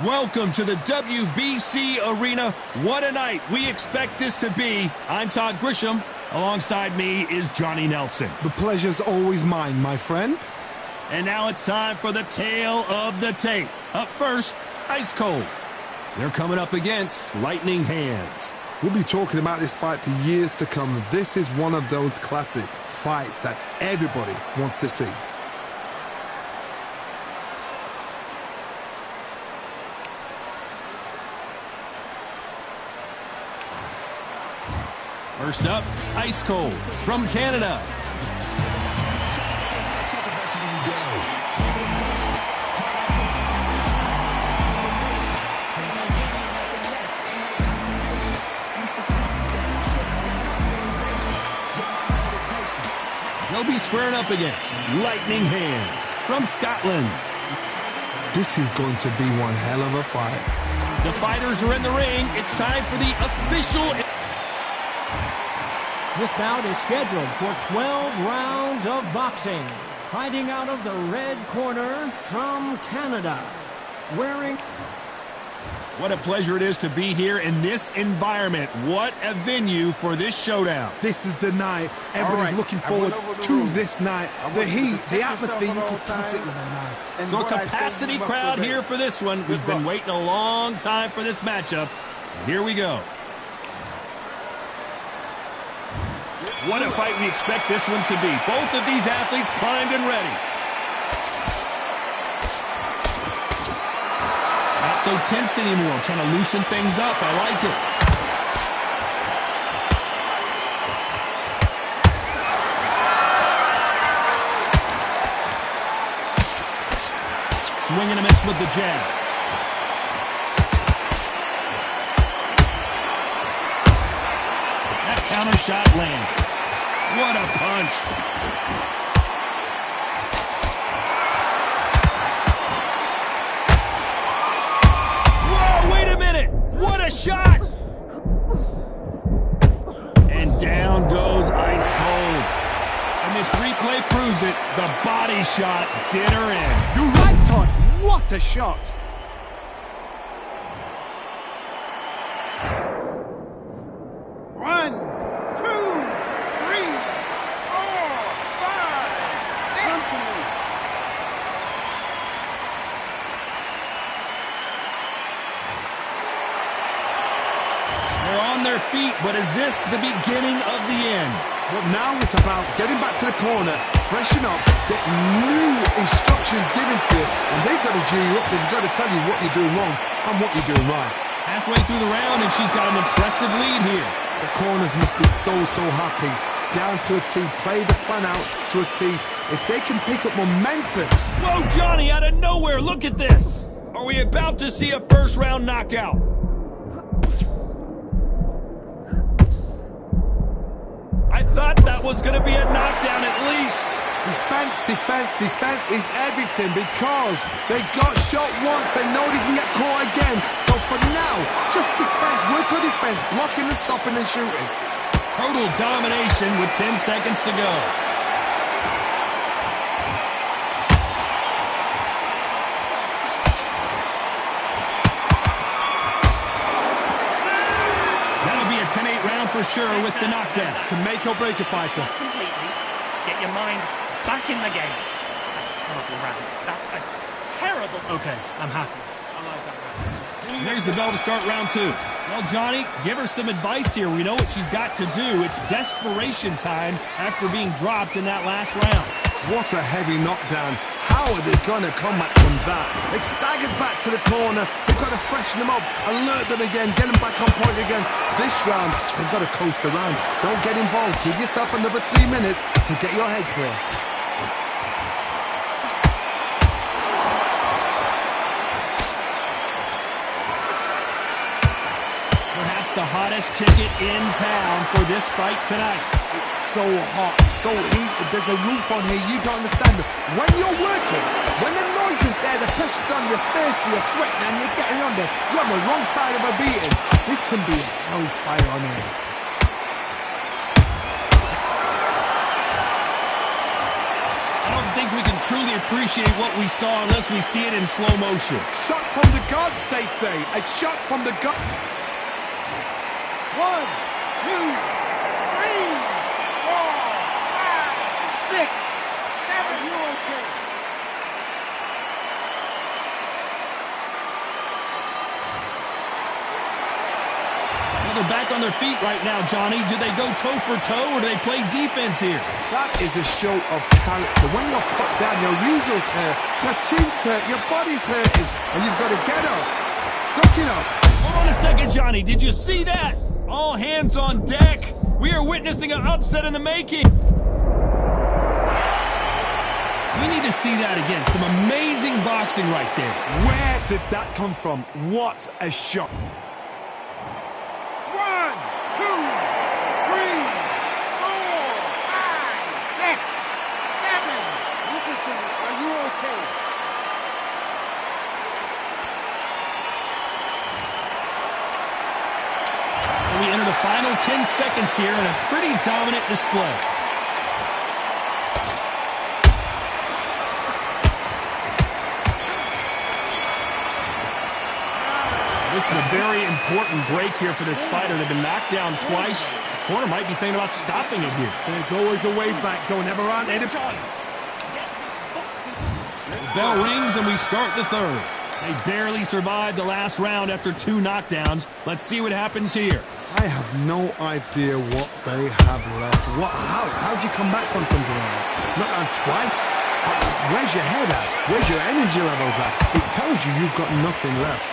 Welcome to the WBC Arena. What a night we expect this to be. I'm Todd Grisham. Alongside me is Johnny Nelson. The pleasure's always mine, my friend. And now it's time for the tale of the tape. Up first, Ice Cold. They're coming up against Lightning Hands. We'll be talking about this fight for years to come. This is one of those classic fights that everybody wants to see. First up, Ice Cold from Canada. He'll be squaring up against Lightning Hands from Scotland. This is going to be one hell of a fight. The fighters are in the ring. It's time for the official... This bout is scheduled for 12 rounds of boxing. Fighting out of the red corner from Canada, wearing... What a pleasure it is to be here in this environment. What a venue for this showdown. This is the night. Everybody's looking forward to this night. The heat, the atmosphere, you could cut it with a knife. So a capacity crowd here for this one. We've been waiting a long time for this matchup. Here we go. What a fight we expect this one to be. Both of these athletes primed and ready. Not so tense anymore, trying to loosen things up. I like it. Swing and a miss with the jab. That counter shot lands. What a punch. Whoa, wait a minute. What a shot. And down goes Ice Cold. And this replay proves it. The body shot did her in. You're right, Todd. What a shot. Their feet, but is this the beginning of the end? Well, now it's about getting back to the corner, freshen up, get new instructions given to you, and they've got to G you up. They've got to tell you what you're doing wrong and what you're doing right. Halfway through the round, and she's got an impressive lead here. The corners must be so happy. Down to a T, play the plan out to a T. If they can pick up momentum. Whoa, Johnny, out of nowhere, look at this. Are we about to see a first round knockout? I thought that was going to be a knockdown at least. Defense is everything because they got shot once. They know they can get caught again. So for now, just defense, work on defense, blocking and stopping and shooting. Total domination with 10 seconds to go. For sure with the knockdown. To make or break a fighter. Completely. Get your mind back in the game. That's a terrible round. That's a terrible... Okay, I'm happy. I like that round. There's the bell to start round two. Well, Johnny, give her some advice here. We know what she's got to do. It's desperation time after being dropped in that last round. What a heavy knockdown. How are they going to come back from that? They've staggered back to the corner. They've got to freshen them up, alert them again, get them back on point again. This round, they've got to coast around. Don't get involved. Give yourself another 3 minutes to get your head clear. Perhaps the hottest ticket in town for this fight tonight. It's so hot, so heated. There's a roof on here. You don't understand. When you're working, when the noise is there, the pressure's on, you're thirsty, you're sweating, and you're getting under. You're on the wrong side of a beating. This can be a hellfire on here. don't think we can truly appreciate what we saw unless we see it in slow motion. Shot from the gods, they say. A shot from the gods. 1, 2, 3, 4, 5, 6, 7. Are you okay? Well, they're back on their feet right now, Johnny. Do they go toe for toe or do they play defense here? That is a show of character. When you're put down, your eagle's hurt, your chin's hurt, your body's hurting, and you've got to get up. Suck it up. Hold on a second, Johnny. Did you see that? All hands on deck. We are witnessing an upset in the making. We need to see that again. Some amazing boxing right there. Where did that come from? What a shot. 1, 2, 3, 4, 5, 6, 7. Listen to me. Are you okay? We enter the final 10 seconds here in a pretty dominant display. This is a very important break here for this fighter. They've been knocked down twice. The corner might be thinking about stopping it here. There's always a way back. Don't ever run. The bell rings and we start the third. They barely survived the last round after 2 knockdowns. Let's see what happens here. I have no idea what they have left. How'd you come back from something like that? Not down twice? Where's your head at? Where's your energy levels at? It tells you you've got nothing left.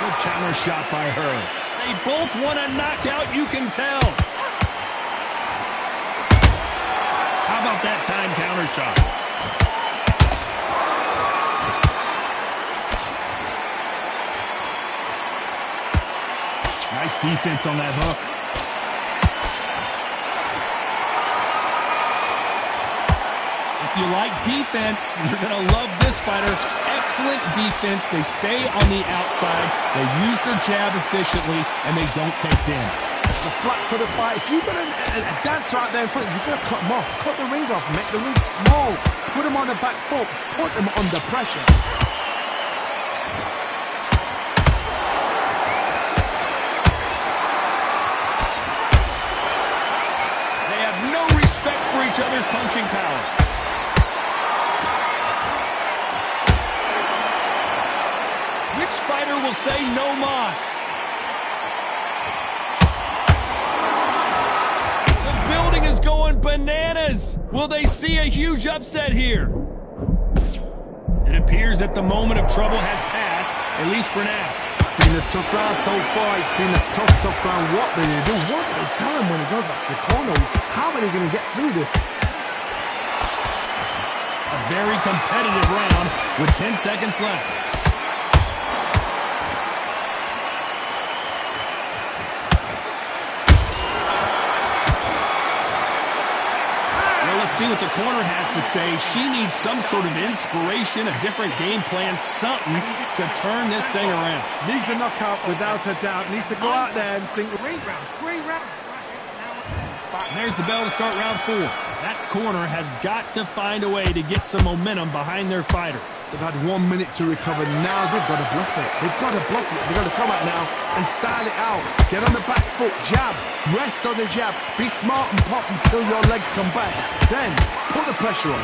Good counter shot by her. They both want a knockout, you can tell. How about that time counter shot? Nice defense on that hook. If you like defense, you're going to love this fighter. Excellent defense. They stay on the outside. They use their jab efficiently, and they don't take damage. It's a flat for the fight. If you've got a dancer out there in front, you've got to cut them off. Cut the ring off. Make the ring small. Put them on the back foot. Put them under pressure. Each other's punching power. Which fighter will say no mas? The building is going bananas. Will they see a huge upset here? It appears that the moment of trouble has passed, at least for now. Been a tough round so far. It's been a tough round. What do they do? What do they tell him when he goes back to the corner? How are they going to get through this? A very competitive round with 10 seconds left. Well, let's see what the corner has to say. She needs some sort of inspiration, a different game plan, something to turn this thing around. Needs a knockout without a doubt. Needs to go out there and think. Great round. And there's the bell to start round 4. That corner has got to find a way to get some momentum behind their fighter. They've had 1 minute to recover. Now they've got to bluff it. They've got to bluff it. They've got to come out now and style it out. Get on the back foot, jab, rest on the jab. Be smart and pop until your legs come back. Then put the pressure on.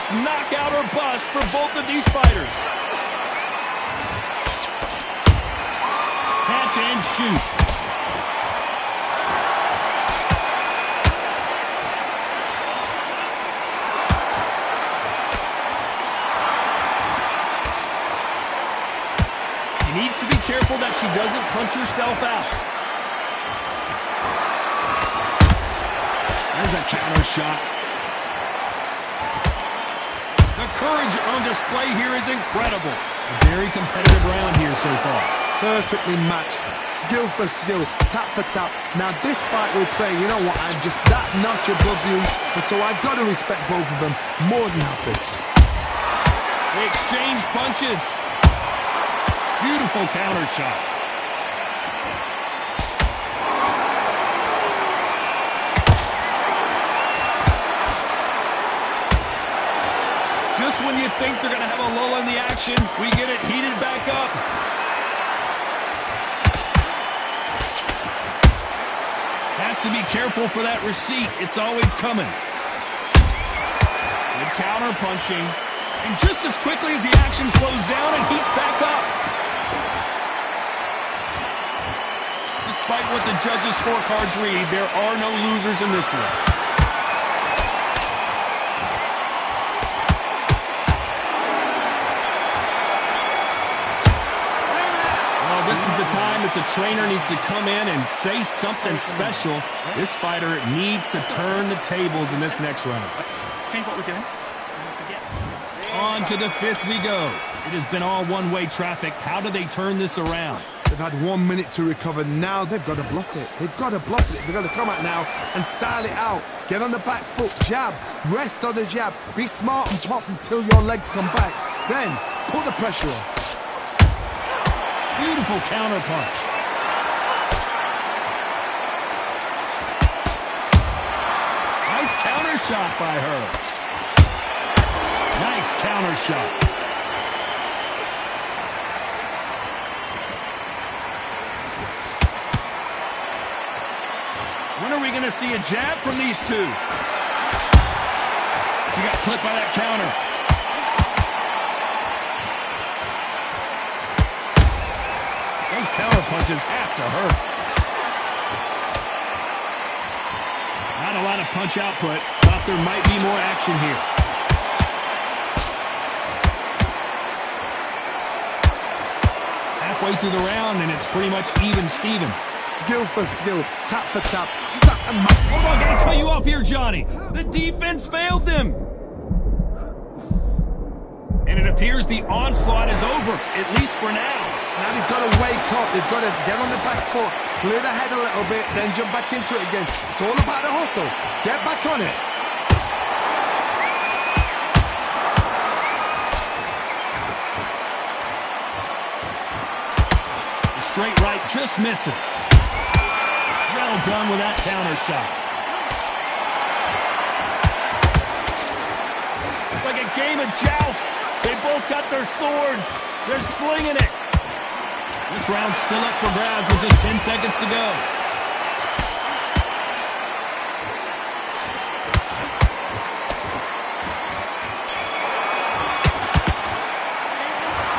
It's knockout or bust for both of these fighters. Catch and shoot. He needs to be careful that she doesn't punch herself out. There's a counter shot. The courage on display here is incredible. A very competitive round here so far. Perfectly matched, skill for skill, tap for tap. Now this fight will say, you know what, I'm just that notch above you, and so I've got to respect both of them more than happy. They exchange punches. Beautiful counter shot. Just when you think they're going to have a lull in the action, we get it heated back up. Has to be careful for that receipt. It's always coming. Good counter punching. And just as quickly as the action slows down, it heats back up. Despite what the judges' scorecards read, there are no losers in this one. Well, this is the time that the trainer needs to come in and say something special. This fighter needs to turn the tables in this next round. Let's change what we're doing. On to the fifth we go. It has been all one-way traffic. How do they turn this around? They've had 1 minute to recover. Now they've got to bluff it. They've got to bluff it. They've got to come out now and style it out. Get on the back foot, jab, rest on the jab. Be smart and pop until your legs come back. Then put the pressure on. Beautiful counter punch. Nice counter shot by her. Nice counter shot. When are we going to see a jab from these two? She got clipped by that counter. Those counter punches have to hurt. Not a lot of punch output. Thought there might be more action here. Halfway through the round, and it's pretty much even Steven. Skill for skill, tap for tap. She's like a Hold on, gotta cut you off here, Johnny. The defense failed them. And it appears the onslaught is over, at least for now. Now they've got to wake up. They've got to get on the back foot, clear the head a little bit, then jump back into it again. It's all about the hustle. Get back on it. The straight right just misses. Well done with that counter shot. It's like a game of joust. They both got their swords. They're slinging it. This round's still up for grabs with just 10 seconds to go.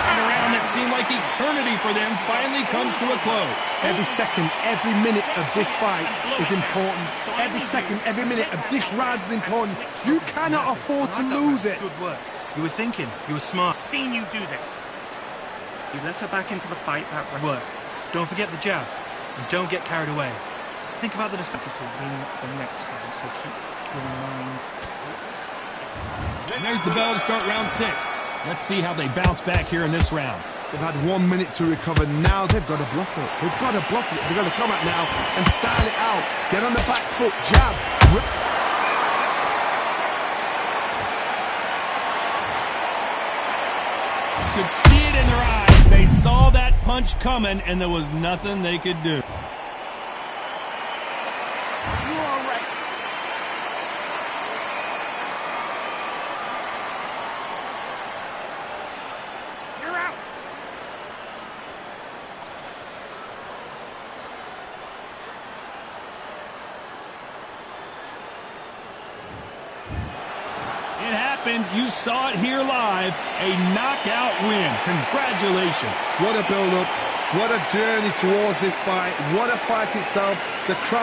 And a round that seemed like eternity for them finally comes to a close. Every second, every minute of this fight is important. Every second, every minute of this round is important. You cannot afford to lose it. Good work. You were thinking. You were smart. Seen you do this. You let her back into the fight that way. Work. Don't forget the jab. And don't get carried away. Think about the defense. To win the next round, so keep your mind. And there's the bell to start round 6. Let's see how they bounce back here in this round. They've had 1 minute to recover. Now they've got to bluff it. They've got to bluff it. They've got to come out now and style it out. Get on the back foot, jab. You could see it in their eyes. They saw that punch coming, and there was nothing they could do. You all right? You're out. It happened. You saw it here live. A knockout win. Congratulations. What a build-up. What a journey towards this fight. What a fight itself. The crowd